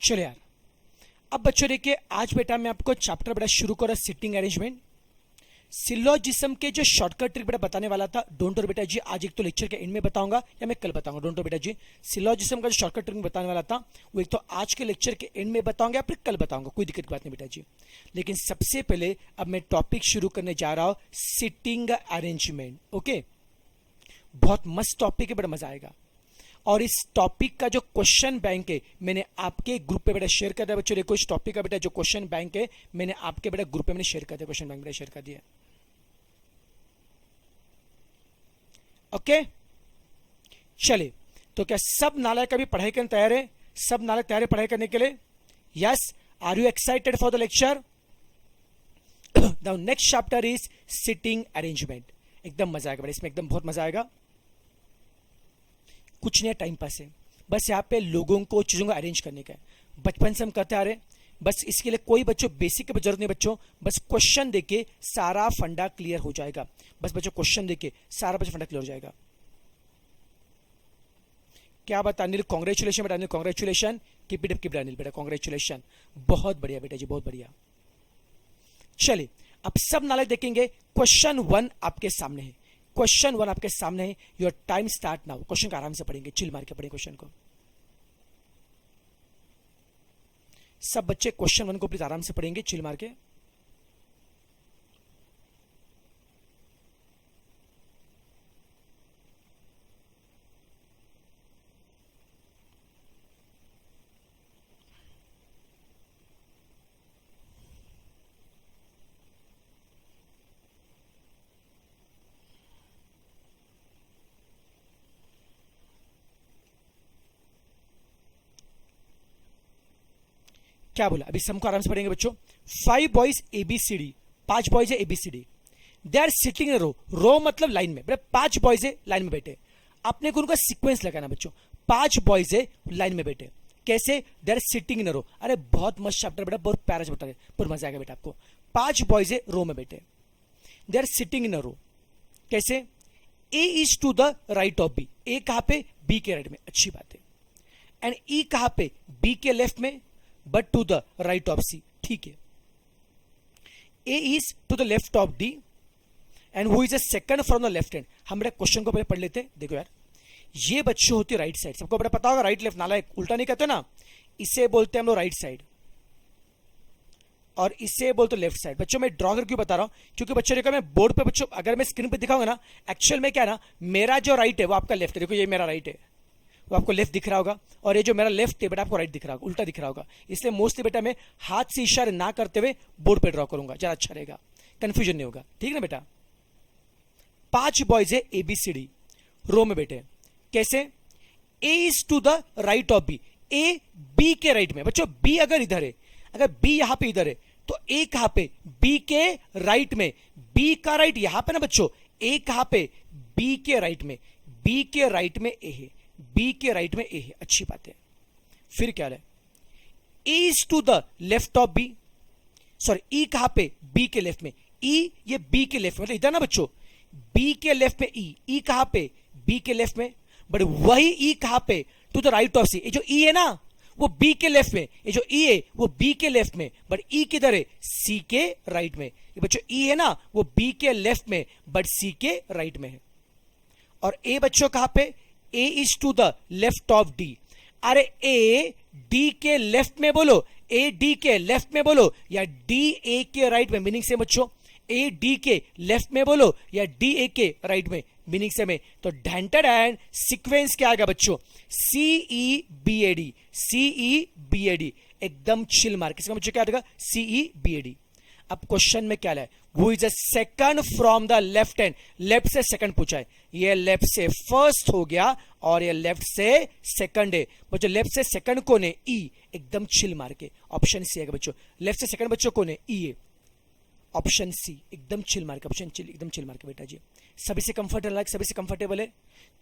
चलो यार, अब बच्चों देखिए, आज बेटा मैं आपको चैप्टर बेटा शुरू करा सिटिंग अरेंजमेंट। सिलोजिज्म के जो शॉर्टकट ट्रिक बेटा बताने वाला था, डोंट वरी बेटा जी, आज एक तो लेक्चर के एंड में बताऊंगा या मैं कल बताऊंगा, डोंट वरी बेटा जी। सिलोजिज्म का जो शॉर्टकट ट्रिक बताने वाला था वो एक तो आज के लेक्चर के एंड में बताऊंगा या फिर कल बताऊंगा, कोई दिक्कत की बात नहीं बेटा जी। लेकिन सबसे पहले अब मैं टॉपिक शुरू करने जा रहा हूं, सिटिंग अरेंजमेंट। ओके, बहुत मस्त टॉपिक है, बड़ा मजा आएगा। और इस टॉपिक का जो क्वेश्चन बैंक है मैंने आपके ग्रुप पे बेटा शेयर कर दिया बच्चों। देखो इस टॉपिक का बेटा जो क्वेश्चन बैंक है मैंने आपके बेटा ग्रुप पे मैंने शेयर कर दिया, क्वेश्चन बैंक बेटा शेयर कर दिया। ओके चलिए, तो क्या सब नालायक अभी पढ़ाई करने तैयार है? सब नालायक तैयार है पढ़ाई करने के लिए? Yes, are you excited for the lecture? The next chapter is sitting arrangement. एकदम मजा आएगा बेटा, इसमें एकदम बहुत मजा आएगा। कुछ नहीं, टाइम पास है, बस यहाँ पे लोगों को चीजों को अरेंज करने का है। बचपन से हम करते आ रहे, बस इसके लिए कोई बच्चों बेसिक की जरूरत नहीं बच्चों, बस क्वेश्चन देके सारा फंडा क्लियर हो जाएगा। बस बच्चों क्वेश्चन देके सारा बच्चों फंडा क्लियर हो जाएगा। क्या बता अनिल, कॉन्ग्रेचुलेशन बेटा, Anil congratulation, keep it up keep Anil बेटा, कॉन्ग्रेचुलेशन, बहुत बढ़िया बेटा जी, बहुत बढ़िया। चलिए अब सब नाले देखेंगे। क्वेश्चन 1 आपके सामने है, क्वेश्चन 1 आपके सामने है। Your time start now. Question का आराम से पढ़ेंगे, चिल मार के पढ़ेंगे क्वेश्चन को। सब बच्चे क्वेश्चन 1 को प्लीज आराम से पढ़ेंगे, चिल मार के। क्या बोला अभी, सबको आराम से पढ़ेंगे बच्चों। 5 बॉयज ABCD, 5 बॉयज है ABCD, they are sitting in row. Row मतलब लाइन में बेटा, 5 बॉयज है लाइन में बैठे। आपने को उनका सीक्वेंस लगाना बच्चों। 5 बॉयज है लाइन में बैठे, कैसे? दे आर सिटिंग इन रो। अरे बहुत मस्त चैप्टर बेटा, बहुत प्यारा चैप्टर है, बहुत मजा आएगा बेटा आपको। 5 बॉयज है रो में बैठे, दे आर सिटिंग इन रो, कैसे? A is to the right of B। A कहां पे? B के राइट में, अच्छी बात है। एंड E कहां पे? B के लेफ्ट में, but to the right of C, ठीक है। A is to the left of D and who is a second from the left hand. हम बेटा क्वेश्चन को पहले पढ़ लेते हैं। देखो यार, ये बच्चे होती है राइट साइड, सबको बेटा पता होगा, राइट लेफ्ट नाला उल्टा नहीं कहते ना, इसे बोलते हैं हम लोग राइट साइड और इसे बोलते लेफ्ट साइड। बच्चों मैं ड्रॉ कर क्यों बता रहा हूं, क्योंकि बच्चों देखो मैं बोर्ड पे बच्चों अगर मैं स्क्रीन पे दिखाऊंगा ना, एक्चुअल में क्या ना, मेरा जो राइट है वो आपका लेफ्ट है। देखो ये मेरा राइट है, वो आपको लेफ्ट दिख रहा होगा, और ये जो मेरा लेफ्ट है बेटा आपको राइट दिख रहा होगा, उल्टा दिख रहा होगा। इसलिए मोस्टली बेटा मैं हाथ से इशारे ना करते हुए बोर्ड पे ड्रॉ करूंगा, ज्यादा अच्छा रहेगा, कंफ्यूजन नहीं होगा, ठीक है ना बेटा। 5 बॉयज है ABCD, रो में बैठे, कैसे? A is to the right of B। A B के राइट में बच्चों, B अगर इधर है, अगर B यहां पे इधर है तो A कहां पे? B के राइट में। B का राइट यहां पे ना बच्चों, A कहां पे? B के राइट में। B के राइट में A है, B के राइट में A है, अच्छी बात है। फिर क्या है? A is to the left of B, sorry E कहां पे? B के लेफ्ट में। E ये B के लेफ्ट में, मतलब इधर ना बच्चों, B के लेफ्ट में E कहां पे? B के लेफ्ट में, बट वही E कहां पे? To the right of C। ये जो E है ना वो B के लेफ्ट में, ये जो E है वो B के लेफ्ट में, बट E किधर है? C के राइट में। ये बच्चों E है ना वो B के लेफ्ट में, बट C के राइट में है। और A बच्चों कहां पे? A is to the left of D। अरे A D के लेफ्ट में बोलो, A D के लेफ्ट में बोलो, या D A के राइट में, मीनिंग से बच्चों A D के लेफ्ट में बोलो या D A के राइट में, मीनिंग से में। तो ढंटर एंड सीक्वेंस क्या आएगा बच्चों? CEBAD, CEBAD, एकदम चिल मार। किसका बच्चों क्या आएगा? CEBAD। अब क्वेश्चन में क्या है? वो is a second from the left hand, left से सेकंड पूछा है। ये लेफ्ट से फर्स्ट हो गया और ये लेफ्ट से सेकंड है बच्चों। लेफ्ट से सेकंड कौन है? E, एकदम चिल मार के ऑप्शन सी आएगा बच्चों। लेफ्ट से सेकंड बच्चों कौन है? E है, ऑप्शन सी, एकदम चिल मार के, ऑप्शन चिल, एकदम चिल मार के बेटा जी। सभी से कंफर्टेबल है, सभी से कंफर्टेबल है,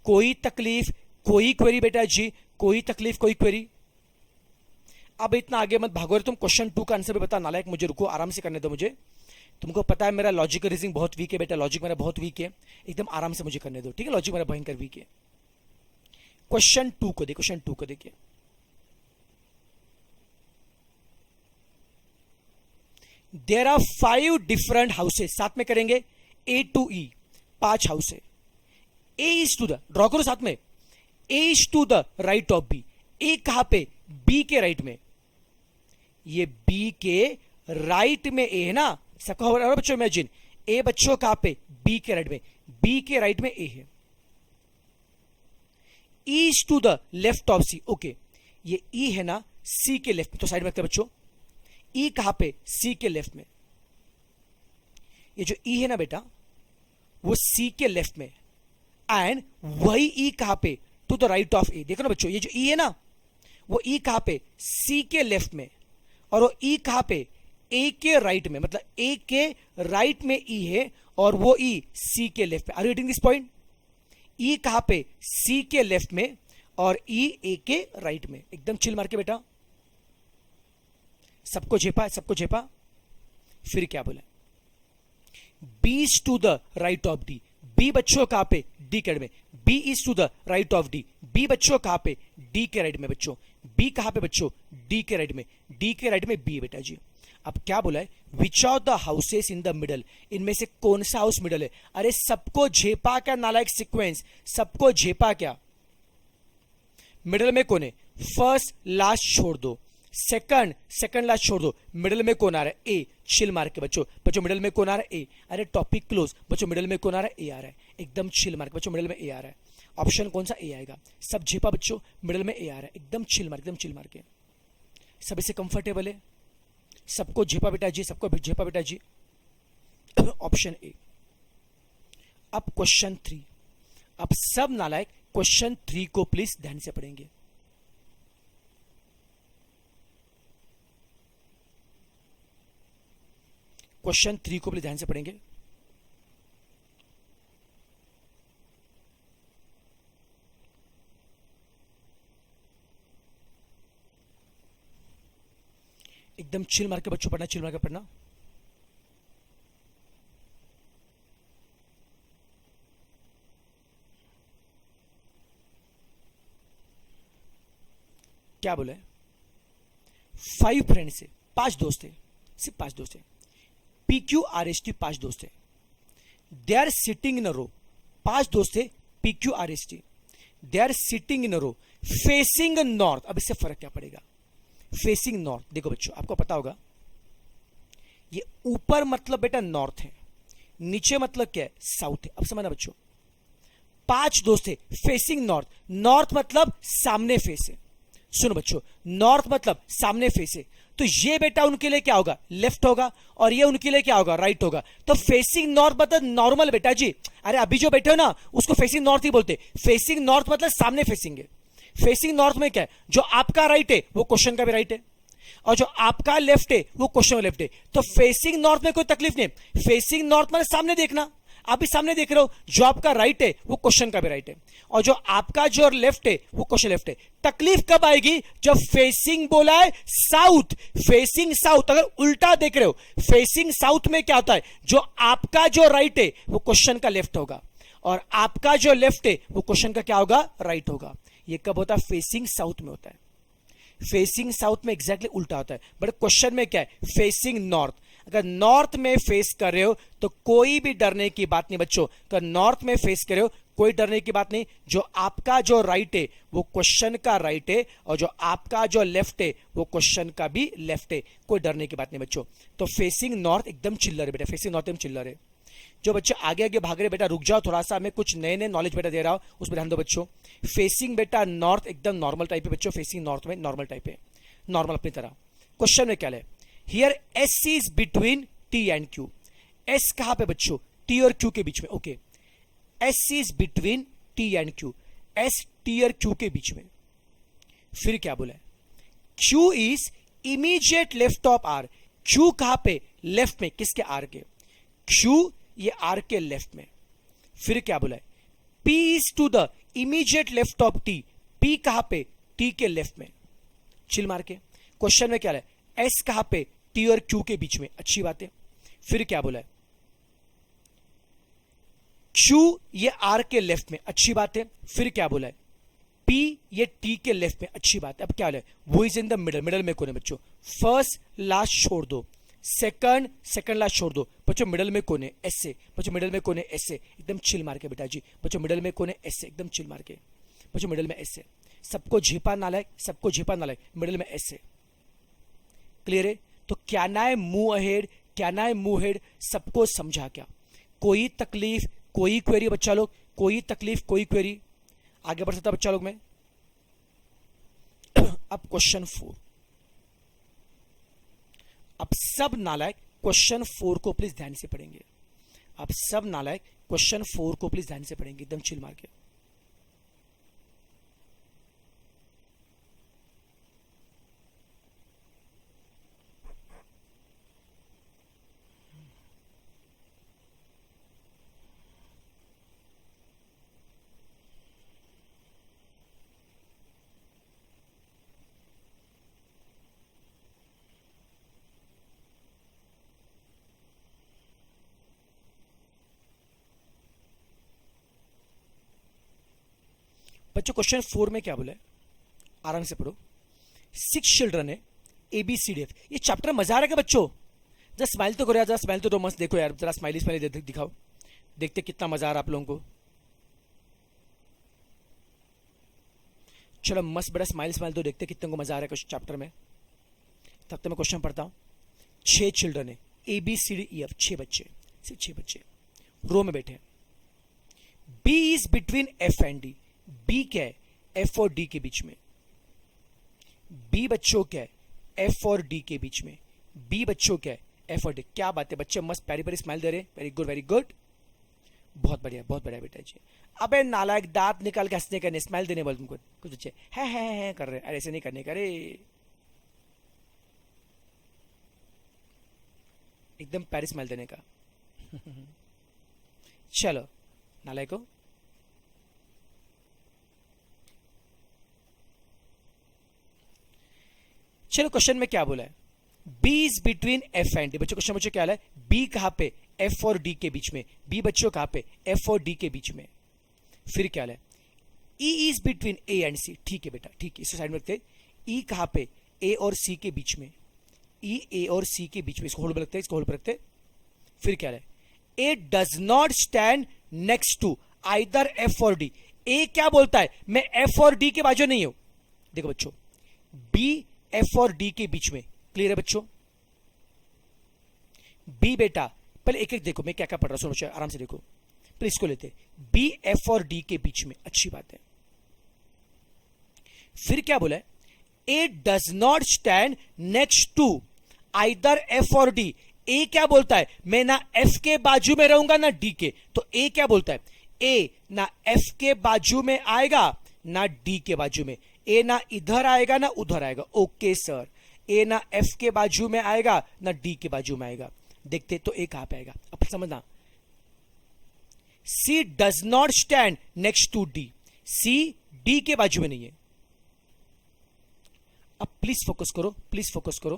कोई तकलीफ, कोई क्वेरी बेटा जी, कोई तकलीफ, कोई क्वेरी? अब इतना आगे मत भागो, तुम क्वेश्चन 2 का आंसर भी बता नालायक, मुझे रुको, आराम से करने दो मुझे। तुमको पता है मेरा लॉजिक रीजनिंग बहुत वीक है बेटा, लॉजिक मेरा बहुत वीक है, एकदम आराम से मुझे करने दो, ठीक है? लॉजिक मेरा भयंकर वीक है। क्वेश्चन 2 को देखिए, क्वेश्चन 2 को देखिए। देयर आर 5 डिफरेंट हाउसेस, साथ में करेंगे ए टू ई, 5 हाउस है। A is to the, draw करो साथ में, A is to the right of B. A कहां पे? बी के राइट में। ये बी के राइट में ए है ना, सबको हो रहा है बच्चों इमेजिन। ए बच्चों कहां पे? बी के राइट में। बी के राइट में ए है। E is to the left of C, okay. ये ई है ना सी के लेफ्ट में, तो साइड में रखते हैं बच्चों। ई कहां पे? सी के लेफ्ट में। ये जो ई है ना बेटा, वो सी के लेफ्ट में, एंड वही ई कहां पे? टू द राइट ऑफ ए। देखो ना बच्चों, ये जो ई है ना, वो ई कहां पे? सी के लेफ्ट में, और वो ई कहां पे? ए के राइट में। मतलब ए के राइट में ई है और वो ई सी के लेफ्ट में। Are you getting this point? E कहां पे? सी के लेफ्ट में और ई ए के राइट में। एकदम चिल मार के बेटा, सबको झेपा, सबको झेपा। फिर क्या बोला? B is to the right of D. B बच्चों कहां पे? डी के राइट में। B is to the right of D. B बच्चों कहां पे? डी के राइट में बच्चों। बी कहां पे बच्चों? डी के राइट में। डी के राइट में बी बेटा जी। अब क्या बोला है? Which of the houses in the middle, इनमें से कौन सा हाउस मिडल है? अरे सबको झेपा क्या नालायक सीक्वेंस, सबको झेपा क्या? मिडल में कौन है? फर्स्ट लास्ट छोड़ दो, सेकंड लास्ट छोड़ दो। मिडल में कौन आ रहा है? ए। चिल मार के बच्चों, बच्चों मिडल में कौन आ रहा है? ए। अरे टॉपिक क्लोज बच्चों, मिडल में कौन आ रहा है? ए आ रहा है। एकदम चिल मार के बच्चों, मिडल में ए आ रहा है। ऑप्शन कौन सा? ए आएगा। सब झेपा बच्चों, मिडल में ए आ रहा है। एकदम चिल मार, एकदम चिल मार के। सब इसे कंफर्टेबल है? सबको झेपा बेटा जी, सबको झेपा बेटा जी। Option A. अब क्वेश्चन 3। अब सब नालायक क्वेश्चन 3 को प्लीज ध्यान से पढ़ेंगे। क्वेश्चन 3 को प्लीज ध्यान से पढ़ेंगे। एकदम चिल मार के बच्चों पढ़ना, चिल मार के पढ़ना। क्या बोले? 5 फ्रेंड्स है, 5 दोस्त है, सिर्फ 5 दोस्त है। PQRST 5 दोस्त है। दे आर सिटिंग इन अ रो, 5 दोस्त है। PQRST they are sitting in a row facing north. अब इससे फर्क क्या पड़ेगा? Facing north. देखो बच्चों, आपको पता होगा ये ऊपर मतलब बेटा नॉर्थ है, नीचे मतलब क्या है? साउथ है। अब समझना बच्चों, 5 दोस्त है, फेसिंग नॉर्थ। नॉर्थ मतलब सामने फेस है। सुनो बच्चों, नॉर्थ मतलब सामने फेस है, तो ये बेटा उनके लिए क्या होगा? लेफ्ट होगा, और ये उनके लिए क्या होगा? राइट होगा। तो फेसिंग नॉर्थ मतलब नॉर्मल बेटा जी। अरे अभी जो बैठे हो ना, उसको फेसिंग नॉर्थ ही बोलते। फेसिंग नॉर्थ मतलब सामने फेसिंग है। फेसिंग नॉर्थ में क्या है? जो आपका राइट है वो क्वेश्चन का भी राइट है, और जो आपका लेफ्ट है वो क्वेश्चन का लेफ्ट है। तो फेसिंग नॉर्थ में कोई तकलीफ नहीं। फेसिंग नॉर्थ मतलब सामने देखना, आप भी सामने देख रहे हो। जो आपका राइट है वो क्वेश्चन का भी राइट है, और जो आपका जो लेफ्ट है वो क्वेश्चन लेफ्ट है। तकलीफ कब आएगी? जब फेसिंग बोला है साउथ, फेसिंग साउथ। अगर उल्टा देख रहे हो, फेसिंग साउथ में क्या होता है? जो आपका जो राइट है वो क्वेश्चन का लेफ्ट होगा, और आपका जो लेफ्ट है वो क्वेश्चन का क्या होगा? राइट होगा। ये कब होता है? फेसिंग साउथ में होता है। फेसिंग साउथ में एग्जैक्टली उल्टा होता है, बट क्वेश्चन में क्या है? Facing north. अगर नॉर्थ में फेस कर रहे हो तो कोई भी डरने की बात नहीं बच्चों। अगर नॉर्थ में फेस कर रहे हो कोई डरने की बात नहीं। जो आपका जो राइट है वो क्वेश्चन का राइट है, और जो आपका जो लेफ्ट है वो क्वेश्चन का भी लेफ्ट है। कोई डरने की बात नहीं बच्चों। तो फेसिंग नॉर्थ एकदम चिल्लर है बेटा, फेसिंग नॉर्थ एकदम चिल्लर है। जो बच्चे आगे आगे भाग रहे बेटा रुक जाओ थोड़ा सा, मैं कुछ नए नए नॉलेज बेटा दे रहा हूं, उस पर ध्यान दो बच्चों। फेसिंग बेटा नॉर्थ एकदम नॉर्मल टाइप है बच्चों। फेसिंग नॉर्थ में नॉर्मल टाइप है, नॉर्मल अपनी तरह। क्वेश्चन में क्या है? Here S is between T and Q. S कहां पे बच्चों? टी और क्यू के बीच में, okay. S is between T and Q, S T और क्यू के बीच में। फिर क्या बोला है? Q is immediate left of R. Q कहां पे? लेफ्ट में, किसके? आर के। क्यू ये आर के लेफ्ट में। फिर क्या बोला है? P is to the immediate left of T। P कहां पे? T के लेफ्ट में। चिल मार के। क्वेश्चन में क्या है? S कहां पे? T और Q के बीच में। अच्छी बात है। फिर क्या बोला है? Q ये R के लेफ्ट में। अच्छी बात है। फिर क्या बोला है? P ये T के लेफ्ट में। अच्छी बात है। अब क्या बोला है? वो is in the middle. Middle में कौन है बच्चों? फर्स्ट लास्ट छोड़ दो, सेकंड लास्ट छोड़ दो बच्चों। मिडल में कौन है? ऐसे बच्चों, मिडल में कौन है? ऐसे एकदम चिल मार के बेटा जी। बच्चों मिडल में कौन है? ऐसे एकदम चिल मार के बच्चों, मिडल में ऐसे। सबको झेपा नालायक, सबको झेपा नालायक, मिडल में ऐसे। क्लियर है? तो क्या ना है मूव अहेड, क्या ना है मूव हेड, सबको समझा क्या? कोई तकलीफ, कोई क्वेरी बच्चा लोग? कोई तकलीफ, कोई क्वेरी? आगे बढ़ सकता बच्चा लोग में। अब क्वेश्चन 4। अब सब नालायक क्वेश्चन 4 को प्लीज ध्यान से पढ़ेंगे। अब सब नालायक क्वेश्चन 4 को प्लीज ध्यान से पढ़ेंगे, एकदम चिल मार के। बच्चों क्वेश्चन 4 में क्या बोला है? आराम से पढ़ो। 6 चिल्ड्रन है, ABCDF। ये चैप्टर मजा आ रहा है क्या बच्चों? जरा स्माइल तो करो यार, जरा स्माइल तो मस्त देखो यार, जरा स्माइली स्माइली दिखाओ, देखते कितना मजा आ रहा है आप लोगों को। चलो मस्त बड़ा स्माइल स्माइल तो देखते कितने को मजा आ रहा है क्वेश्चन चैप्टर में। तब तो मैं क्वेश्चन पढ़ता हूं। 6 चिल्ड्रन है, ABCDEF, 6 बच्चे, सिर्फ 6 बच्चे रो में बैठे हैं। B is between F and D। B क्या है? F और D के बीच में। B बच्चों क्या है? F और D के बीच में। B बच्चों क्या है? F और D। क्या बात है बच्चे, मस्त प्यारी प्यारी स्माइल दे रहे हैं। वेरी गुड, वेरी गुड, बहुत बढ़िया, बहुत बढ़िया बेटा जी। अबे नालायक, दांत निकाल के हंसने करने, स्माइल देने बोल तुमको। कुछ बच्चे है कर रहे, अरे ऐसे नहीं करने का रे, एकदम प्यारी स्माइल देने का। चलो नालायको, चलो क्वेश्चन में क्या बोला है? B is between F and D। बच्चों क्वेश्चन बच्चों क्या है? B कहां पे? F और D के बीच में। B बच्चों कहां पे? F और D के बीच में। फिर क्या है? E is between A and C। ठीक है बेटा, ठीक है, इसे साइड में रखते हैं। E कहां पे? A और C के बीच में। E A और C के बीच में, इसको होल्ड पर रखते हैं, इसको होल्ड पर रखते हैं। फिर क्या है? A does not stand next to either F और D। A क्या बोलता है? मैं F और D के बाजू नहीं हूं। देखो बच्चों, B F और D के बीच में। क्लियर है बच्चों? B बेटा, पहले एक एक देखो मैं क्या क्या पढ़ रहा हूं, सुनो आराम से देखो। पहले इसको लेते हैं, B F और D के बीच में, अच्छी बात है। फिर क्या बोला है? A does not stand next to either F और D। A क्या बोलता है? मैं ना F के बाजू में रहूंगा ना D के। तो A क्या बोलता है? A ना F के बाजू में आएगा ना D के बाजू में। A ना इधर आएगा ना उधर आएगा। Okay sir. A ना F के बाजू में आएगा ना D के बाजू में आएगा। देखते तो A कहां पे आएगा, अब समझना। C does not stand next to D। C D के बाजू में नहीं है। अब प्लीज फोकस करो, प्लीज फोकस करो,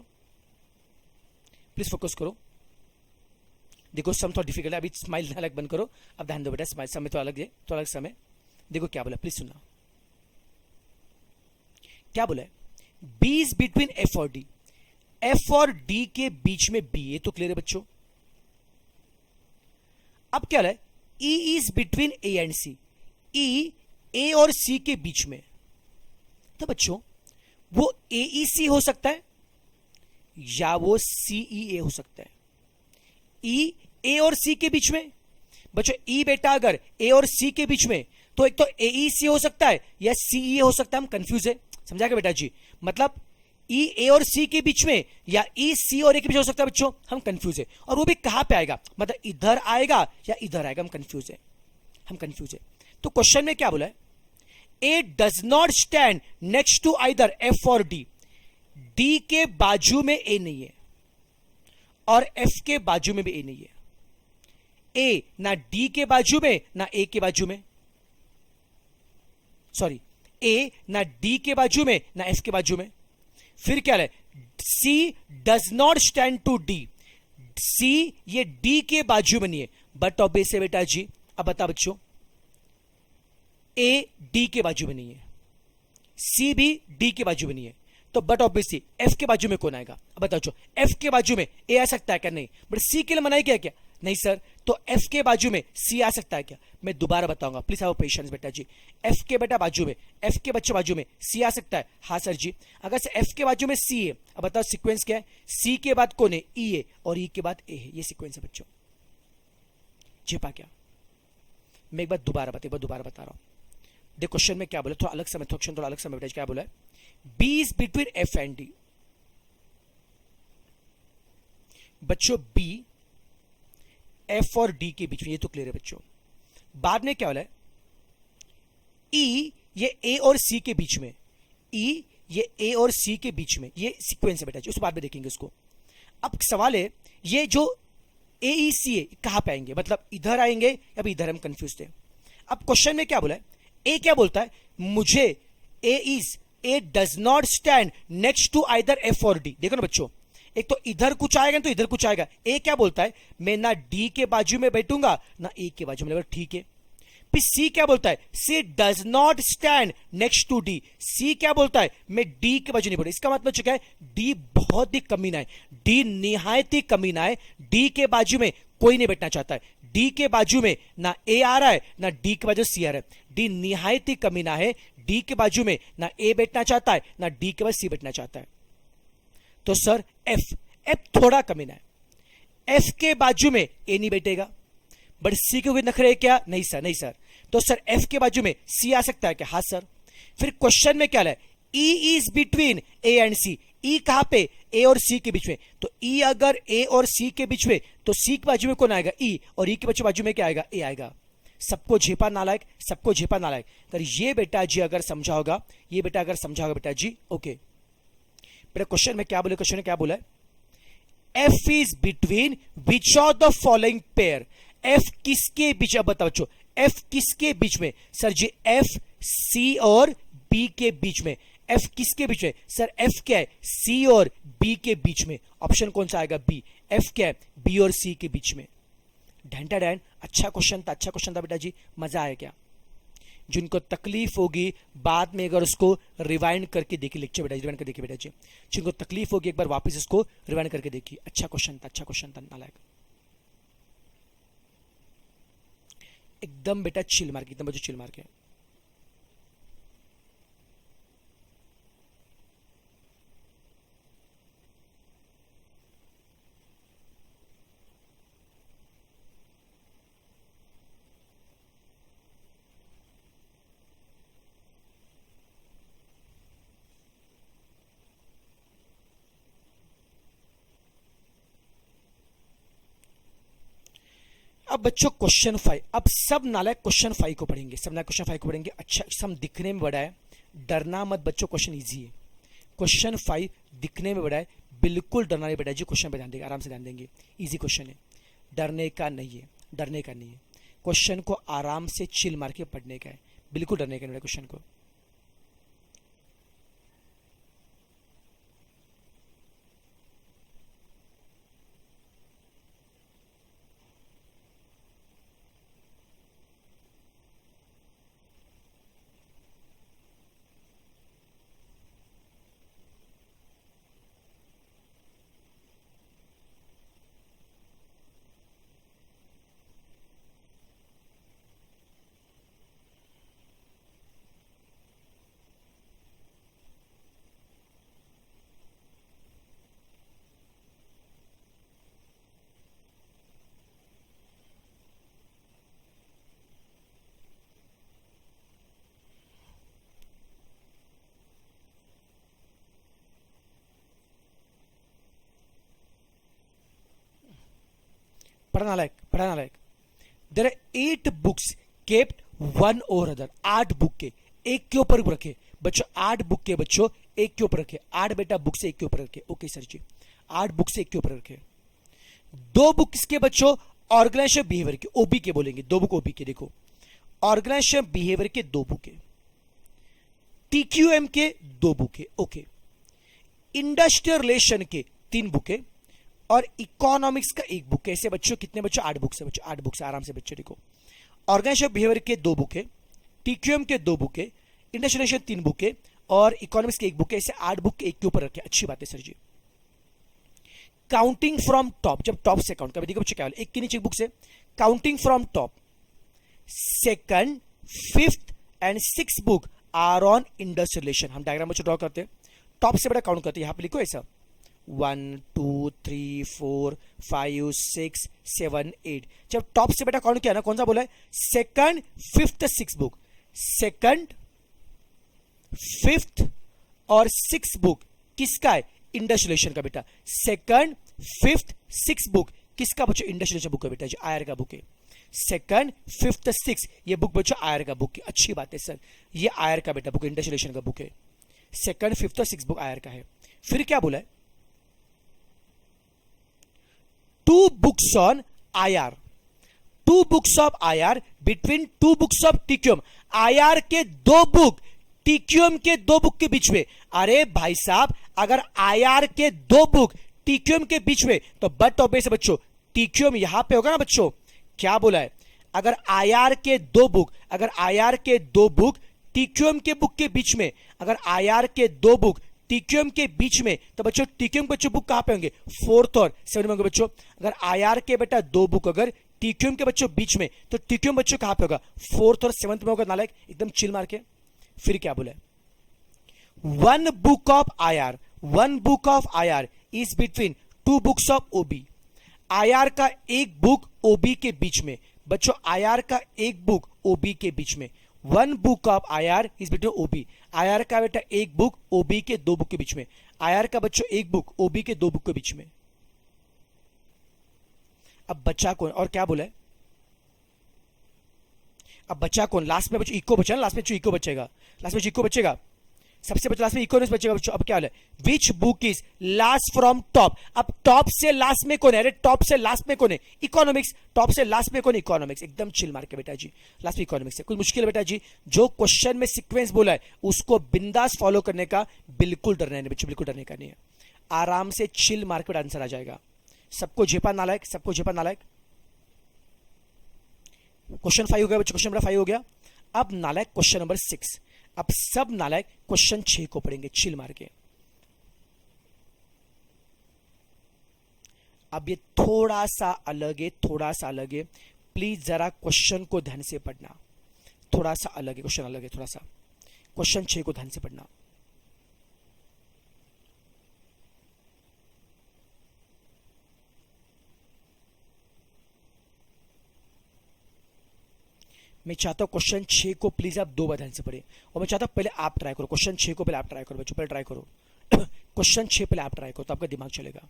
प्लीज फोकस करो। देखो सम थोड़ा डिफिकल्ट है, अभी स्माइल अलग बंद करो। अब ध्यान दो बेटा, स्माइल समय तो अलग है, तो अलग समय। देखो क्या बोला, प्लीज सुनना। क्या बोला है? B इज बिटवीन F और D। F और D के बीच में B, ये तो क्लियर है बच्चों। अब क्या है? E is between A and C। E A और C के बीच में। तो बच्चों वो AEC हो सकता है या वो CEA हो सकता है। E A और C के बीच में। बच्चों E बेटा अगर A और C के बीच में, तो एक तो AEC हो सकता है या CEA हो सकता है। हम कंफ्यूज है, समझा क्या बेटा जी? मतलब E A और C के बीच में या E C और A के बीच हो सकता है बच्चों, हम कंफ्यूज है। और वो भी कहां पे आएगा, मतलब इधर आएगा या इधर आएगा, हम कंफ्यूज है, हम कंफ्यूज है। तो क्वेश्चन में क्या बोला है? A does not stand next to either F और D। D के बाजू में A नहीं है और F के बाजू में भी A नहीं है। A ना D के बाजू में ना A के बाजू में, सॉरी, A ना D के बाजू में ना F के बाजू में। फिर क्या है? C does not stand to D। C ये D के बाजू में नहीं है, बट ऑब्वियस है बेटा जी। अब बता बच्चों, A D के बाजू में नहीं है, C भी D के बाजू में नहीं है। तो बट ऑब्वियसली एफ के बाजू में कौन आएगा? अब बताओ, जो एफ के बाजू में ए आ सकता है क्या? नहीं। बट सी के लिए मना है क्या? नहीं सर। तो एफ के बाजू में सी आ सकता है क्या? मैं दोबारा बताऊंगा, प्लीज हैव पेशेंस बेटा जी। एफ के बेटा बाजू में, एफ के बच्चे बाजू में सी आ सकता है? हाँ सर जी। अगर से एफ के बाजू में सी है, अब बताओ सीक्वेंस क्या है? सी के बाद कौन है? ई है, और ई के बाद ए है, ये सीक्वेंस है बच्चों। छिपा क्या? मैं एक बार दोबारा बता रहा हूं। देखो क्वेश्चन में क्या बोला, थोड़ा अलग समय, क्वेश्चन थोड़ा अलग समय बेटा। क्या बोला है? B is between F and D. बच्चों बी एफ और डी के बीच में, ये तो क्लियर है बच्चों। बाद में क्या बोला है? ई ये ए और सी के बीच में, ई ये ए और सी के बीच में, ये सीक्वेंस है बेटा जी, उस बाद में देखेंगे उसको। अब सवाल है, ये जो ए ई सी है कहां पे आएंगे? मतलब इधर आएंगे या फिर इधर? हम कंफ्यूज थे। अब क्वेश्चन में क्या बोला है? ए क्या बोलता है? मुझे A does not stand next to either F और डी। देखो ना बच्चों, एक तो इधर कुछ आएगा तो इधर कुछ आएगा। ए क्या बोलता है? मैं ना डी के बाजू में बैठूंगा ना ए के बाजू में। ठीक है। फिर सी क्या बोलता है? C does not stand next to D. C क्या बोलता है? मैं डी के बाजू नहीं बैठूंगा। इसका मतलब क्या है? डी बहुत ही कमीना है, डी निहायत ही कमीना है। डी के बाजू में कोई नहीं बैठना चाहता है। डी के बाजू में ना ए आ रहा है ना डी के बाजू सी आ रहा है। डी निहायत ही कमीना है। डी के बाजू में ना ए बैठना चाहता है ना डी के बाजू सी बैठना चाहता है। तो सर एफ थोड़ा कमीना है। एफ के बाजू में ए नहीं बैठेगा, बट सी के कोई नखरे है क्या? नहीं सर। तो सर एफ के बाजू में सी आ सकता है क्या? हाँ सर। फिर क्वेश्चन में क्या है? E is between A and C. E कहां पे? ए और सी के बीच में। तो ई अगर ए और सी के बीच में, तो सी के बाजू में कौन आएगा? ई, और ई के बाजू में क्या आएगा? ए आएगा। सबको झेपा नालायक। तो ये बेटा जी अगर समझा होगा, बेटा जी, ओके। बेटा क्वेश्चन में क्या बोले? क्वेश्चन में क्या बोला है? F is between which of the following pair. F किसके बीच? अब बताओ बच्चों, एफ किसके बीच में? सर जी एफ सी और बी के बीच में। एफ किसके बीच में? सर एफ क्या है? सी और बी के बीच में। ऑप्शन कौन सा आएगा? बी। एफ क्या है? बी और सी के बीच में। ढंटा डैन, अच्छा क्वेश्चन था बेटा जी। मजा आया क्या? जिनको तकलीफ होगी बाद में अगर उसको रिवाइंड करके देखिए, लेक्चर बेटा, रिवाइंड करके देखिए बेटा जी। जिनको तकलीफ होगी एक बार वापस इसको रिवाइंड करके देखिए। अच्छा क्वेश्चन था नालायक। एकदम बेटा चिल मार के, एकदम बच्चों चिल मार के। अब बच्चों क्वेश्चन 5, अब सब नालायक क्वेश्चन 5 को पढ़ेंगे, सब नालायक क्वेश्चन 5 को पढ़ेंगे। अच्छा सम दिखने में बड़ा है, डरना मत बच्चों, क्वेश्चन इजी है। क्वेश्चन 5 दिखने में बड़ा है, बिल्कुल डरना नहीं बेटा जी। क्वेश्चन पे ध्यान देंगे, आराम से ध्यान देंगे। इजी क्वेश्चन है, डरने का नहीं है। क्वेश्चन को आराम से चिल मार के पढ़ने का है, बिल्कुल डरने का नहीं क्वेश्चन को। पढ़ना लायक। There are 8 books kept one और अदर। 8 बुक के एक के ऊपर रखे बच्चों, 8 बुक के बच्चों एक के ऊपर रखे। 8 बेटा बुक से एक के ऊपर रखे। ओके सर जी, 8 बुक से एक के ऊपर रखे। 2 बुक किसके बच्चों? ऑर्गेनाइजेशन बिहेवियर के, ओबी के बोलेंगे। 2 बुक ओबी के, देखो ऑर्गेनाइजेशन बिहेवियर के 2 बुक है, टीक्यूएम के 2 बुक है। ओके, इंडस्ट्रियल रिलेशन के 3 बुक है और इकोनॉमिक्स का 1 बुक है। ऐसे बच्चों कितने बच्चों? 8 बुक से बच्चों, 8 बुक से आराम से बच्चों देखो। ऑर्गेनाइजेशन बिहेवियर के 2 बुक है, टीक्यूएम के 2 बुक है, इंडस्ट्रियल रिलेशन 3 बुक है और इकोनॉमिक्स की एक बुक है, इसे 8 बुक एक के ऊपर रखे। अच्छी बात है sir ji. Counting from top, जब टॉप से काउंट कर, देखो बच्चे क्या, एक के नीचे एक बुक से counting from top, second, fifth and six book are on Indus relation. हम डायग्राम बच्चों ड्रॉ करते हैं, टॉप से बड़ा काउंट करते हैं, यहां पे लिखो ऐसा 1 2 3 4 5 6 7 8। जब टॉप से बेटा काउंट किया ना, कौन सा बोला है, second fifth six book, second fifth और सिक्स बुक किसका है, इंडस रिलेशन का बेटा। सेकंड फिफ्थ सिक्स बुक किसका बच्चों, इंडस रिलेशन बुक है बेटा जी, आयर का बुक है। सेकंड फिफ्थ सिक्स ये बुक बच्चों आयर का बुक है। अच्छी बात है सर, ये आयर का बेटा बुक, इंडस रिलेशन का बुक है। सेकंड फिफ्थ और सिक्स बुक आयर का है। फिर क्या बोला है, 2 books on IR, 2 books of IR between 2 books of TQM। IR के 2 बुक, TQM के 2 बुक के बीच में। अरे भाई साहब, अगर IR के 2 बुक TQM के बीच में, तो बट ऑब्वियस बच्चों TQM यहां पे होगा ना बच्चों। क्या बोला है, अगर IR के 2 बुक, अगर IR के 2 बुक TQM के बुक के बीच में, अगर IR के 2 बुक TQM के बीच में, तो बच्चों TQM बच्चों बुक कहां पे होंगे, फोर्थ और सेवन में होंगे बच्चों। अगर IR के बेटा 2 बुक अगर TQM के बच्चों बीच में, तो TQM बच्चों कहां पे होगा, फोर्थ और सेवंथ में होगा। नालायक एकदम चिल मार के। फिर क्या बोला, 1 book of IR, 1 book of IR is between 2 books of OB। IR का एक बुक OB के बीच में बच्चों, IR का एक बुक OB के बीच में। 1 book of IR is between OB। IR का बेटा एक बुक OB के 2 बुक के बीच में। IR का बच्चों एक बुक OB के 2 बुक के बीच में। अब बच्चा कौन, और क्या बोला है, अब बच्चा कौन, लास्ट में बच्चों इको बचा, लास्ट में इको बचेगा, लास्ट में इको बचेगा, सबसे बच्चा लास्ट में इकोनॉमिक्स बचेगा बच्चों। अब क्या है, which book is last from top. अब टॉप से लास्ट में कौन है, अरे टॉप से लास्ट में कौन है, इकोनॉमिक्स। टॉप से लास्ट में कौन, इकोनॉमिक्स। एकदम चिल मार के बेटा जी, लास्ट में इकोनॉमिक्स है। कुछ मुश्किल है बेटा जी, जो क्वेश्चन में सीक्वेंस बोला है उसको बिंदास फॉलो करने का, बिल्कुल डरना नहीं बच्चों, बिल्कुल डरने का नहीं है। आराम से चिल मार के आंसर आ जाएगा। सबको झेपा नालायक, सबको झेपा नालायक। क्वेश्चन 5 हो गया बच्चों, क्वेश्चन नंबर 5 हो गया। अब नालायक क्वेश्चन नंबर 6। अब सब नालायक क्वेश्चन 6 को पढ़ेंगे चिल मार के। अब ये थोड़ा सा अलग है, थोड़ा सा अलग है, प्लीज जरा क्वेश्चन को ध्यान से पढ़ना। थोड़ा सा अलग है, क्वेश्चन अलग है थोड़ा सा। क्वेश्चन 6 को ध्यान से पढ़ना। मैं चाहता हूं क्वेश्चन 6 को प्लीज आप 2 बार ध्यान से पढ़े, और मैं चाहता हूं पहले आप ट्राई करो क्वेश्चन 6 को, पहले आप ट्राई करो बच्चों, पहले ट्राई करो क्वेश्चन 6 पहले आप ट्राई करो, तो आपका दिमाग चलेगा।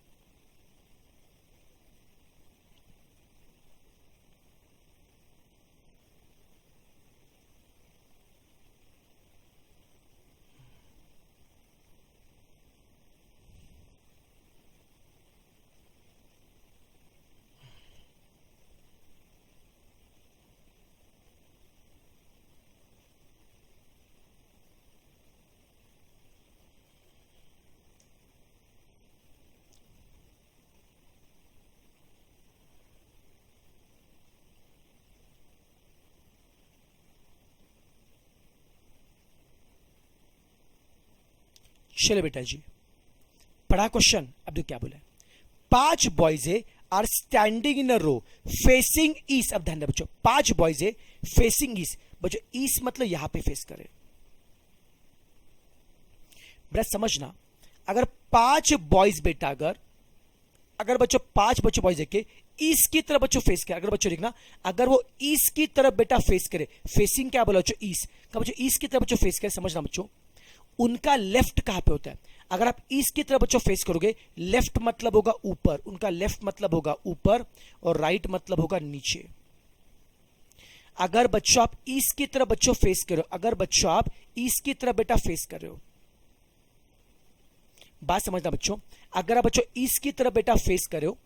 चलो बेटा जी, पढ़ा क्वेश्चन। अब देखो क्या बोला है, 5 boys are standing in a row facing east. अब ध्यान दे बच्चों, 5 बॉयज फेसिंग ईस्ट। बच्चों ईस्ट मतलब यहां पे फेस करे, बेटा समझना। अगर 5 बॉयज बेटा, अगर बच्चों 5 बच्चों बॉयज देखे ईस्ट की तरफ बच्चों फेस करे, अगर बच्चों देखना, अगर वो ईस्ट की तरफ बेटा फेस करे, फेसिंग क्या बोला बच्चों, ईस्ट का। बच्चों ईस्ट की तरफ बच्चों फेस करे, समझना बच्चों, उनका लेफ्ट कहां पे होता है। अगर आप ईस्ट की तरफ बच्चों फेस करोगे, लेफ्ट मतलब होगा ऊपर, उनका लेफ्ट मतलब होगा ऊपर, और राइट मतलब होगा नीचे। अगर बच्चों आप ईस्ट की तरफ बच्चों फेस करो, अगर बच्चों आप ईस्ट की तरफ बेटा फेस कर रहे हो, बात समझना बच्चों, अगर आप बच्चों ईस्ट की तरफ बेटा फेस कर रहे हो,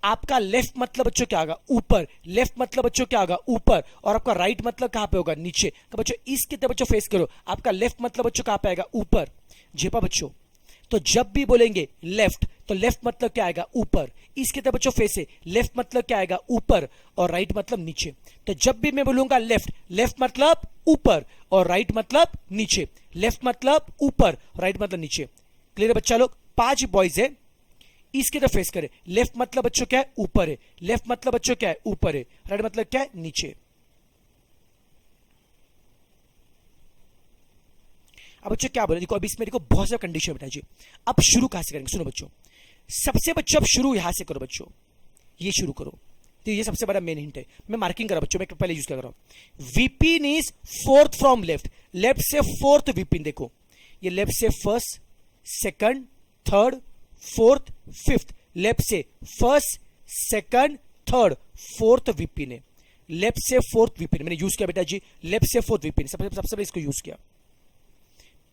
आपका लेफ्ट मतलब बच्चों क्या होगा, ऊपर। लेफ्ट मतलब बच्चों क्या होगा, ऊपर, और आपका राइट मतलब कहां पे होगा, नीचे। तो बच्चों ईस्ट की तरफ बच्चों फेस करो, आपका लेफ्ट मतलब बच्चों कहां पे आएगा, ऊपर। झेपा बच्चों, तो जब भी बोलेंगे लेफ्ट, तो लेफ्ट मतलब क्या आएगा, ऊपर। इसके तरफ बच्चों फेस है, लेफ्ट मतलब क्या आएगा, ऊपर, और राइट मतलब नीचे। तो जब भी मैं बोलूंगा लेफ्ट, लेफ्ट मतलब ऊपर और राइट मतलब नीचे, लेफ्ट मतलब ऊपर, राइट मतलब नीचे। क्लियर है बच्चा लोग? 5 बॉयज है, इसके तरफ फेस करे। लेफ्ट मतलब बच्चों क्या है, ऊपर है। लेफ्ट मतलब बच्चों क्या है, ऊपर है। राइट मतलब क्या है, नीचे। अब बच्चों क्या बोले, देखो अभी इसमें देखो बहुत सारा कंडीशन बेटा जी। अब शुरू कहां से करेंगे, सुनो बच्चों। सबसे बच्चों अब शुरू यहां से करो बच्चों, ये शुरू करो। तो ये सबसे बड़ा मेन हिंट है। मैं मार्किंग करा बच्चों, मैं पहले यूज कर रहा हूं। Vipin is fourth from left, left से फोर्थ वीपिन। देखो ये लेफ्ट से first, second, third, fourth, fifth. Left से first, second, third, fourth Vipin है। लेफ्ट से फोर्थ वीपिन मैंने यूज किया बेटा जी, लेफ्ट से फोर्थ वीपिन सबसे सबसे इसको यूज किया।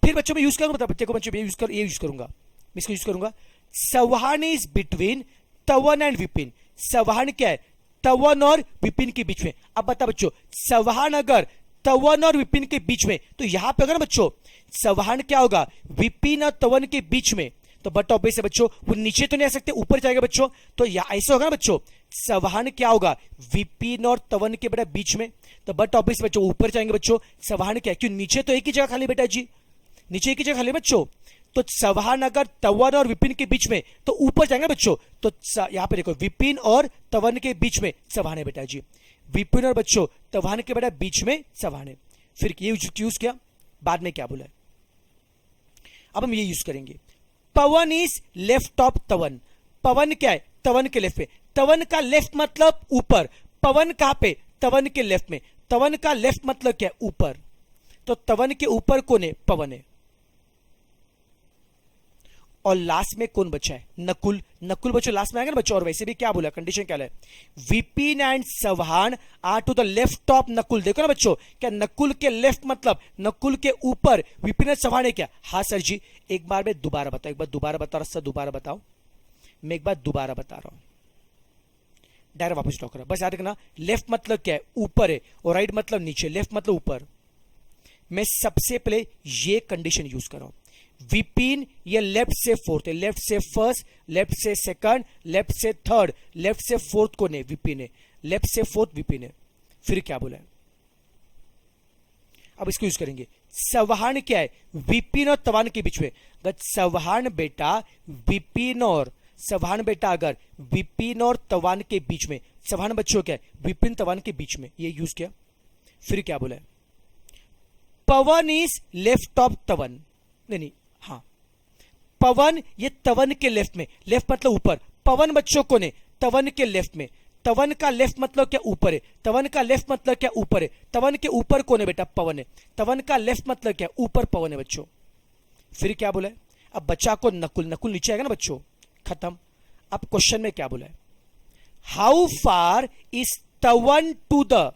फिर बच्चों मैं यूज करूंगा, बता बच्चे को, बच्चों ये यूज करूंगा, मैं इसको यूज करूंगा। संवहन इज बिटवीन तवन एंड विपिन। संवहन क्या है, तवन और विपिन के बीच में। अब बता बच्चों, संवहन अगर तवन और विपिन के बीच में, तो यहां पे होगा ना बच्चों, संवहन क्या होगा, विपिन और तवन के बीच में। तो बट ऑब्वियस है बच्चों, वो नीचे तो नहीं आ सकते, ऊपर जाएगा बच्चों। तो ऐसा होगा ना बच्चों, संवहन क्या होगा, विपिन और तवन के बेटा बीच में। तो बट ऑब्वियस बच्चों ऊपर जाएंगे बच्चों। संवहन क्या है, क्यों, नीचे तो एक ही जगह खाली बेटा जी, नीचे की जगह खाली बच्चों। तो संवहन अगर तवन और विपिन के बीच में, तो ऊपर जाएंगे बच्चों। तो यहां पे देखो विपिन और तवन के बीच में संवहन है बेटा जी। विपिन और बच्चों तवन के बेटा बीच में संवहन है। फिर ये यूज किया, बाद में क्या बोला है, अब हम ये यूज करेंगे। पवन इज लेफ्ट ऑफ तवन। पवन क्या है, तवन के लेफ्ट पे। तवन का लेफ्ट मतलब ऊपर। पवन कहां पे, तवन के लेफ्ट में। तवन का लेफ्ट मतलब क्या है, ऊपर। तो तवन के ऊपर कौन है, पवन है। और लास्ट में कौन बचा है, नकुल। नकुल बच्चों लास्ट में आएगा ना बच्चों। और वैसे भी क्या बोला, कंडीशन क्या है, विपिन एंड संवहन are to the left of Nakul. देखो ना बच्चों, क्या नकुल के लेफ्ट मतलब नकुल के ऊपर, विपिन एंड संवहन है क्या। हाँ सर जी, एक बार मैं दोबारा बताओ, एक बार दोबारा बताओ सर, दोबारा बताओ। मैं एक बार दोबारा बता रहा हूं, डायरेक्ट वापस ड्रॉ करो। बस याद रखना, लेफ्ट मतलब क्या है, ऊपर है, और राइट मतलब नीचे। लेफ्ट मतलब ऊपर। मैं सबसे पहले ये कंडीशन यूज कर रहा हूं। विपिन ये लेफ्ट से फोर्थ है, लेफ्ट से फर्स्ट, लेफ्ट से सेकंड, लेफ्ट से थर्ड, लेफ्ट से फोर्थ कौन है, विपिन है। लेफ्ट से फोर्थ विपिन है। फिर क्या बोला है, अब इसको यूज करेंगे। संवहन क्या है, विपिन और तवान के बीच में। अगर संवहन बेटा विपिन और, संवहन बेटा अगर विपिन और तवान के बीच में, संवहन बच्चों क्या है, विपिन तवान के बीच में, ये यूज किया। फिर क्या बोला है, पवन इज लेफ्ट ऑफ तवन। नहीं, हाँ, पवन ये तवन के लेफ्ट में। लेफ्ट मतलब ऊपर। पवन बच्चों को ने तवन के लेफ्ट में। तवन का लेफ्ट मतलब क्या, ऊपर है। तवन का लेफ्ट मतलब क्या, ऊपर है। तवन के ऊपर कौन है बेटा, पवन है। तवन का लेफ्ट मतलब क्या, ऊपर पवन है बच्चों। फिर क्या बोला है, अब बच्चा को नकुल, नकुल नीचे आएगा ना बच्चों, खत्म। अब क्वेश्चन में क्या बोला है, हाउ फार इज तवन टू द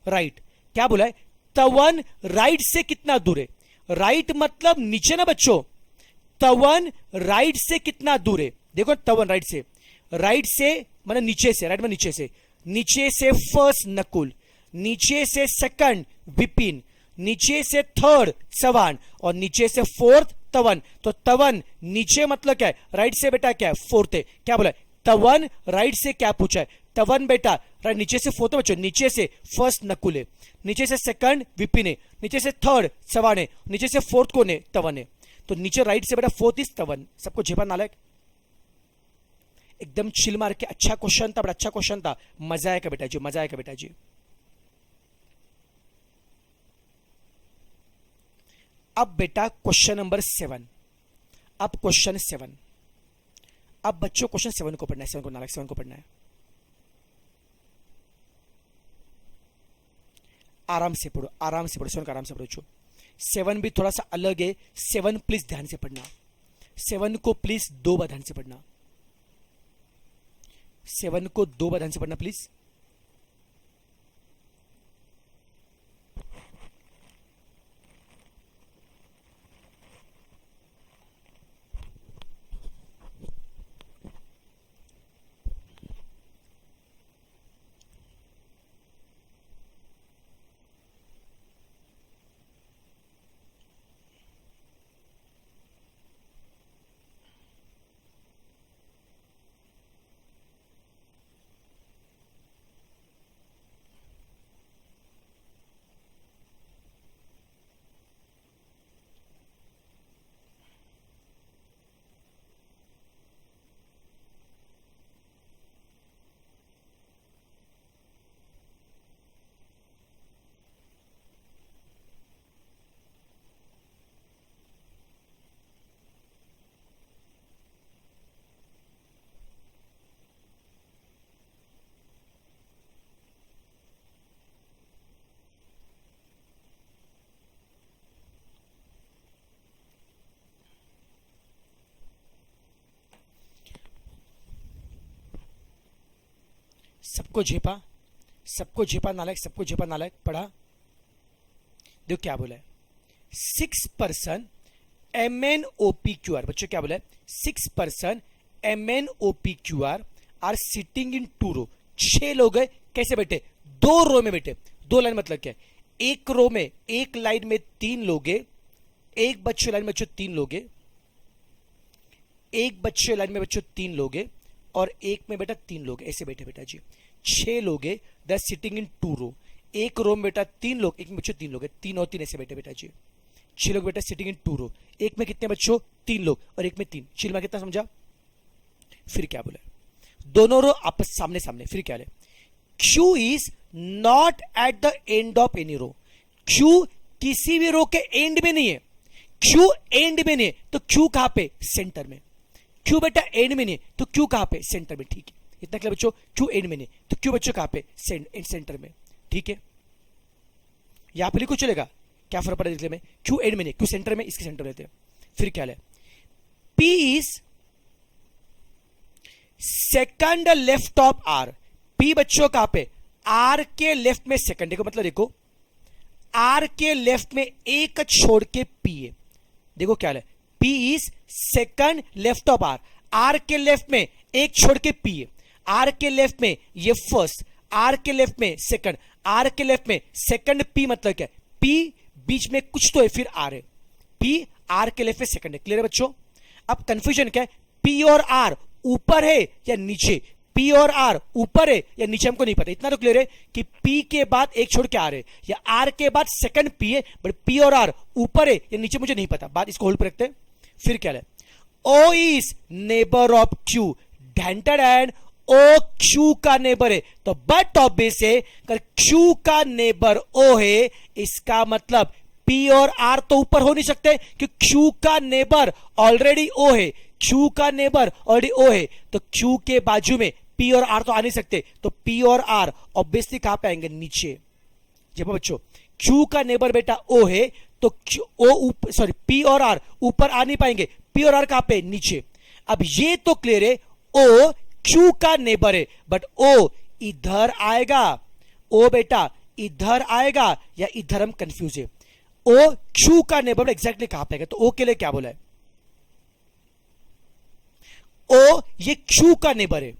राइट। क्या बोला है, तवन राइट से कितना दूर है। राइट मतलब नीचे ना बच्चों, तवन राइट से कितना दूर है। देखो तवन राइट से, राइट से मतलब नीचे से, राइट में नीचे से। नीचे से फर्स्ट नकुल, नीचे से सेकंड विपिन, नीचे से थर्ड संवहन, और नीचे से फोर्थ तवन। तो तवन नीचे मतलब क्या है, राइट से बेटा क्या है, फोर्थ है। क्या बोला है, तवन राइट से क्या पूछा है, तवन बेटा राइट नीचे से फोर्थ बच्चों, नीचे से फर्स्ट नकुल है, नीचे से सेकंड विपिन है, नीचे से थर्ड संवहन है, नीचे से फोर्थ कौन है, तवन है। तो नीचे राइट से बेटा फोर्थ इज तवन। सबको झेपा नालायक, एकदम चिल मार के। अच्छा क्वेश्चन था, बड़ा अच्छा क्वेश्चन था, मजा आएगा बेटा जी, मजा आएगा बेटा जी। अब बेटा क्वेश्चन नंबर 7। अब क्वेश्चन 7, अब बच्चों क्वेश्चन 7 को पढ़ना है, 7 को नालायक, 7 को पढ़ना है। आराम से पढ़ो, आराम से पढ़ो, 7 को आराम से पढ़ो। 7 भी थोड़ा सा अलग है। 7 प्लीज ध्यान से पढ़ना, 7 को प्लीज 2 बार ध्यान से पढ़ना, 7 को 2 बार ध्यान से पढ़ना प्लीज। सबको झेपा नालायक, सबको झेपा नालायक। पढ़ा, देखो क्या बोला है, 6% MnOPQR, बच्चों क्या बोला है, 6% MnOPQR आर सिटिंग इन 2 रो। 6 लोग है, कैसे बैठे, 2 रो में बैठे। 2 लाइन मतलब क्या है, एक रो में, एक लाइन में 3 लोग है, एक बच्चों लाइन में बच्चों 3 लोग है, एक बच्चे लाइन में बच्चों 3 लोग है, और एक में बेटा 3 लोग, ऐसे बैठे बेटा जी। 6 लोग है, द सिटिंग इन 2 रो। एक रो में बेटा 3 लोग, एक में बच्चों 3 लोग है, 3 और 3 ऐसे बैठे बेटा जी। 6 लोग बेटा सिटिंग इन 2 रो। एक में कितने बच्चों, 3 लोग, और एक में 3। चिल में कितना समझा। फिर क्या बोला, दोनों रो आपस सामने सामने। फिर क्या है, Q is not at the end of any row. Q किसी भी रो के एंड में नहीं है। Q एंड में नहीं है, तो Q कहां पे, सेंटर में। Q बेटा एंड में नहीं है, तो Q कहां पे, सेंटर में। ठीक है, इतना क्लियर बच्चों। Q एंड में नहीं, तो Q बच्चों कहां पे, सेंटर में। ठीक है, यहां पे लिखो चलेगा, क्या फर्क पड़ा लिखने में। Q एंड में नहीं, Q सेंटर में, इसके सेंटर में रहते हैं। फिर क्या है, P is second left of R। P बच्चों कहां पे, R के लेफ्ट में सेकंड। देखो मतलब, देखो R के लेफ्ट में एक छोड़ के P है। देखो क्या है, P is second left of R। R के लेफ्ट में एक छोड़ के P है। R के लेफ्ट में ये फर्स्ट, R के लेफ्ट में सेकंड, R के लेफ्ट में सेकंड P मतलब क्या है, P बीच में कुछ तो है, फिर R है। P R के लेफ्ट में सेकंड है। क्लियर है बच्चों। अब कंफ्यूजन क्या है, P और R ऊपर है या नीचे, P और R ऊपर है या नीचे, हमको नहीं पता। इतना तो क्लियर है कि P के बाद एक छोड़ के R है, या R के बाद सेकंड P है, बट P और R ऊपर है या नीचे मुझे नहीं पता। बात इसको होल्ड पर रखते हैं। फिर क्या है, O is neighbour of Q। ढेंटेड एंड O Q का नेबर है, तो बट ऑब्वियस है, अगर Q का नेबर O है, इसका मतलब P और R तो ऊपर हो नहीं सकते, कि Q का नेबर ऑलरेडी O है। Q का नेबर ऑलरेडी O है, तो Q के बाजू में P और R तो आ नहीं सकते, तो P और R ऑब्वियसली कहां पे आएंगे, नीचे। जब बच्चों Q का नेबर बेटा O है, तो P और R ऊपर आ नहीं पाएंगे, P और R कहां पे, नीचे। अब ये तो क्लियर है, O Q का नेबर है, बट O इधर आएगा, O बेटा इधर आएगा या इधर, हम कंफ्यूज है। O Q का नेबर एग्जैक्टली कहां पे आएगा, तो O के लिए क्या बोला है, O ये Q का नेबर है,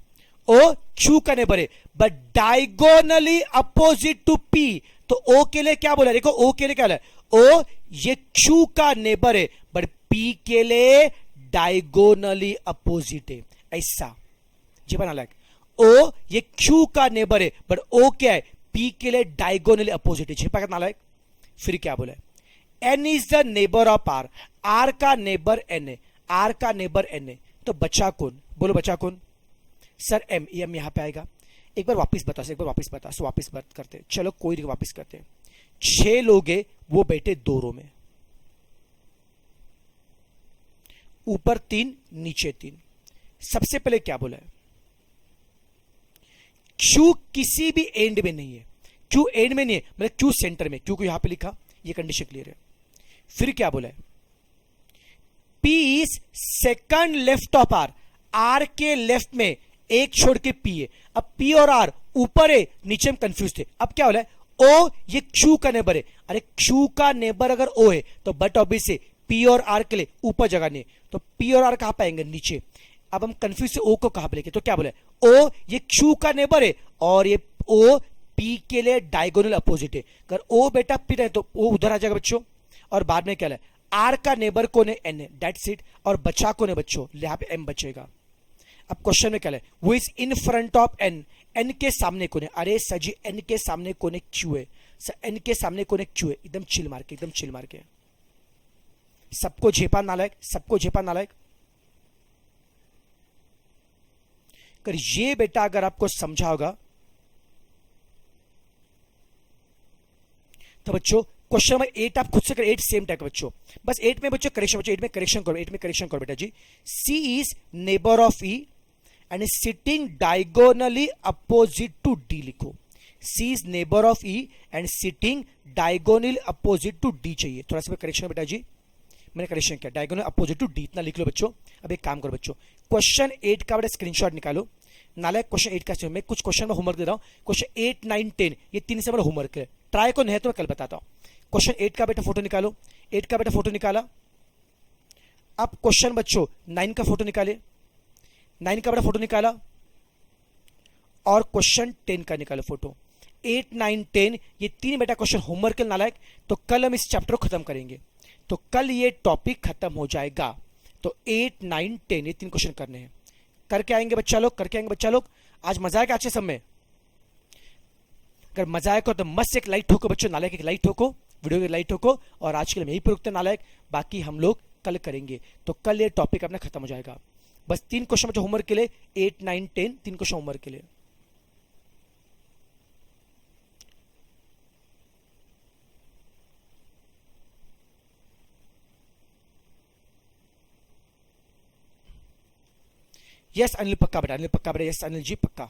O Q का नेबर है, but diagonally opposite to P। तो O के लिए क्या बोला, देखो O के लिए क्या बोला, O ये Q का नेबर है, बट P के लिए डायगोनली अपोजिट है। ऐसा जी बना लाइक, O ये Q का नेबर है, बट O क्या है, P के लिए डायगोनली अपोजिट है। छिपा कितना लाइक। फिर क्या बोला है, N is the neighbour of R। R का नेबर N है, R का नेबर N है, तो बचा कौन, बोलो बचा कौन, सर M। M यहां पे आएगा। एक बार वापस बता, एक बार वापस बता, सो वापस बात करते हैं। चलो कोई नहीं, वापस करते हैं। 6 लोग हैं, वो बैठे 2 रो में, ऊपर 3 नीचे 3। सबसे पहले क्या बोला है, Q किसी भी एंड में नहीं है। Q एंड में नहीं है, मतलब Q सेंटर में। Q को यहां पे लिखा, ये कंडीशन क्लियर है। फिर क्या बोला है, P is second left of R। R के लेफ्ट में एक छोड़ के P है। अब P और R ऊपर है नीचे, हम कंफ्यूज थे। अब क्या बोला है, O ये Q का नेबर है। अरे Q का नेबर अगर O है, तो बट ऑब्वियस है P और R के लिए ऊपर जगह नहीं है, तो P और R कहां पाएंगे, नीचे। अब हम कंफ्यूज से O को कहां पे लेके, तो क्या बोला है, O ये Q का नेबर है, और ये O P के लिए डायगोनल अपोजिट है। अगर O बेटा P है, तो O उधर आ जाएगा बच्चों। और बाद में क्या है, R का नेबर कौन है, N है, दैट्स इट। और बचा कौन है बच्चों, यहां पे M बचेगा। अब क्वेश्चन में क्या है, वो is in front of N। N के सामने कौन है, अरे सर जी N के सामने कौन है, Q है। सर N के सामने कौन है, Q है। एकदम चिल मार के, एकदम चिल मार के, सबको झेपा नालायक, सबको झेपा नालायक। कर ये बेटा अगर आपको समझा होगा, तो बच्चों क्वेश्चन नंबर 8 आप खुद से करें। 8 सेम टाइप का बच्चों, बस 8 में बच्चों करेक्शन, बच्चों 8 में करेक्शन करो, 8 में करेक्शन करो बेटा जी। C is neighbour of E and sitting diagonally opposite to D लिखो। C is neighbour of E and sitting diagonally opposite to D चाहिए। थोड़ा सा करेक्शन बेटा जी, मैंने करेक्शन किया, डायगोनल अपोजिट टू D, इतना लिख लो बच्चों। अब एक काम करो बच्चों, क्वेश्चन 8 का बेटा स्क्रीनशॉट निकालो, नालायक क्वेश्चन 8 का मैं कुछ क्वेश्चन में होमवर्क दे रहा हूँ। क्वेश्चन 8, 9, 10 ये तीन से मेरा होमवर्क है, ट्राई को नहीं तो मैं कल बताता हूँ। क्वेश्चन 8 का बेटा फोटो निकालो, 8 का बेटा फोटो निकाला। अब क्वेश्चन बच्चों 9 का फोटो निकाले, 9 का बेटा फोटो निकाला, और क्वेश्चन 10 का निकालो फोटो। 8, 9, 10 ये तीन बेटा क्वेश्चन होमवर्क के नालायक। तो कल हम इस चैप्टर को खत्म करेंगे, तो कल ये टॉपिक खत्म हो जाएगा। तो 8, 9, 10 ये तीन क्वेश्चन करने हैं, करके आएंगे बच्चा लोग, करके आएंगे बच्चा लोग। आज मजा आएगा आज के समय, अगर मजा आएगा तो मस्त एक लाइक ठोको बच्चों, नालायक एक लाइक ठोको, वीडियो की लाइक ठोको। और आज के लिए यही रुकते नालायक, बाकी हम लोग कल करेंगे। तो कल ये टॉपिक अपना खत्म हो जाएगा। बस तीन क्वेश्चन बच्चों होमवर्क के लिए, 8, 9, 10 तीन क्वेश्चन होमवर्क के लिए। यस अनिल पक्का बेटा, अनिल पक्का बेटा, यस अनिल जी पक्का।